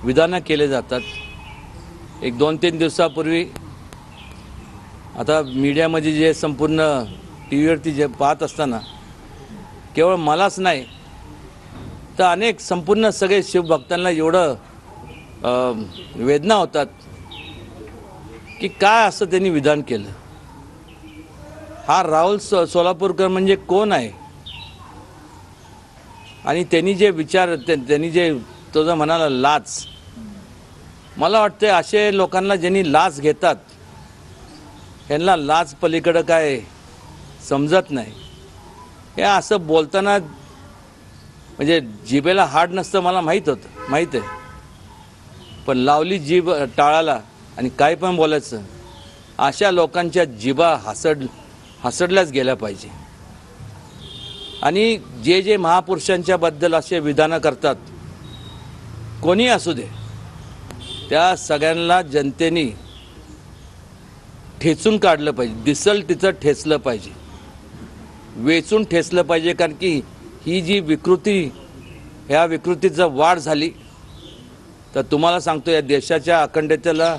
विधानं केले जातात। एक 2-3 दिवसापूर्वी आता मीडियामध्ये जे संपूर्ण टी व्हीवरती जे पाहत असताना केवळ मलाच नाही तर अनेक संपूर्ण सगळे शिवभक्तांना एवढं वेदना होतात की काय असं त्यांनी विधान केलं। हा राहुल सोलापूरकर म्हणजे कोण आहे आणि त्यांनी जे विचार त्यांनी जे तो जो म्हणाला लाच, मला वाटते असे लोकांना ज्यांनी लाच घेतात यांना लाच पलीकडे काय समजत नाही। हे असं बोलताना म्हणजे जिभेला हाड नसतं मला माहीत आहे, पण लावली जीभ टाळाला आणि काय पण बोलायचं, अशा लोकांच्या जिभा हसडल्याच गेल्या पाहिजे। आणि जे जे महापुरुषांच्या बद्दल असे विधानं करतात कोणी असू दे, त्या सगळ्यांना जनतेने ठेचून काढलं पाहिजे, दिसल तिथं ठेचलं पाहिजे, वेचून ठेचलं पाहिजे। कारण की ही जी विकृती, ह्या विकृतीचं वाढ झाली तर तुम्हाला सांगतो या देशाच्या अखंडतेला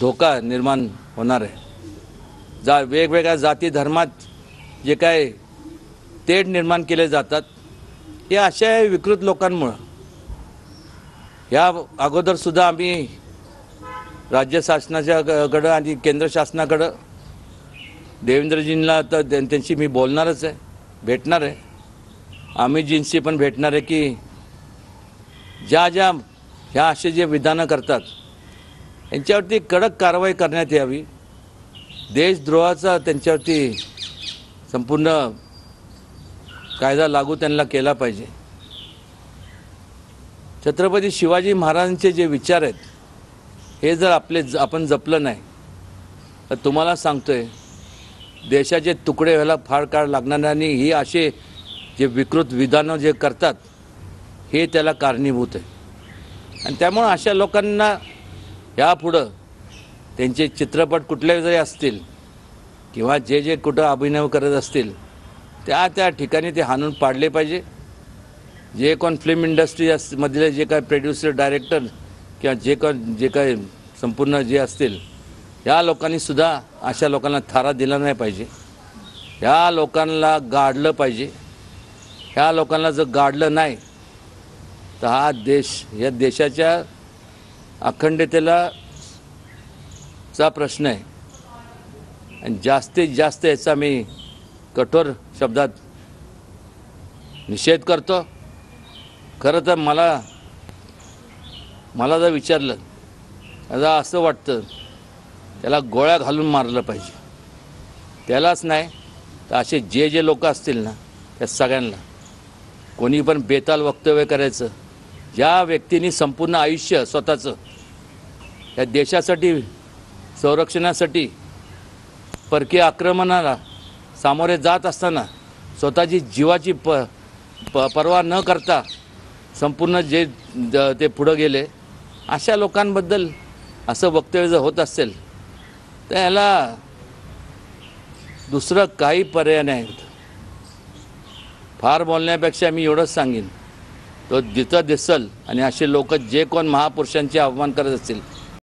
धोका निर्माण होणार आहे। वेगवेगळ्या जाती धर्मात जे काय तेढ निर्माण केले जातात हे अशा विकृत लोकांमुळं। या अगोदरसुद्धा आम्ही राज्य शासनाच्याकडं आणि केंद्र शासनाकडं देवेंद्रजींना तर त्यांची मी बोलणारच आहे, भेटणार आहे, अमितजींशी पण भेटणार आहे की ह्या असे जे विधानं करतात यांच्यावरती कडक कारवाई करण्यात यावी। देशद्रोहाचा त्यांच्यावरती संपूर्ण कायदा लागू त्यांना केला पाहिजे। छत्रपती शिवाजी महाराजांचे जे विचार आहेत हे जर आपण जपलं नाही तर तुम्हाला सांगतोय देशाचे तुकडे व्हायला फार काळ लागणार नाही। आणि ही असे जे विकृत विधानं जे करतात हे त्याला कारणीभूत आहे। आणि त्यामुळे अशा लोकांना यापुढं त्यांचे चित्रपट कुठले जरी असतील किंवा जे जे कुठं अभिनय करत असतील त्या ठिकाणी ते हाणून पाडले पाहिजे। जे कोण फिल्म इंडस्ट्री मधले जे काय प्रोड्युसर, डायरेक्टर किंवा जे काय संपूर्ण जे असतील या लोकांनी सुद्धा अशा लोकांना थारा दिला नाही पाहिजे। ह्या लोकांना गाडलं पाहिजे। ह्या लोकांना जर गाडलं नाही तर हा देश, या देशाच्या अखंडतेला चा प्रश्न आहे आणि जास्तीत जास्त याचा मी कठोर शब्दात निषेध करतो। खरं तर मला जर विचारलं आता असं वाटतं त्याला गोळ्या घालून मारलं पाहिजे। त्यालाच नाही तर असे जे लोक असतील ना त्या सगळ्यांना, कोणी पण बेताल वक्तव्य करायचं, ज्या व्यक्तींनी संपूर्ण आयुष्य स्वतःचं या देशासाठी संरक्षणासाठी परकीय आक्रमणाला सामोरे जात असताना स्वतःची जीवाची पर्वा न करता संपूर्ण जे ते पुढं गेले, अशा लोकांबद्दल असं वक्तव्य जर होत असेल तर याला दुसरं काही पर्याय नाही। फार बोलण्यापेक्षा मी एवढंच सांगेन, तो जिथं दिसल आणि असे लोक जे कोण महापुरुषांचे अपमान करत असतील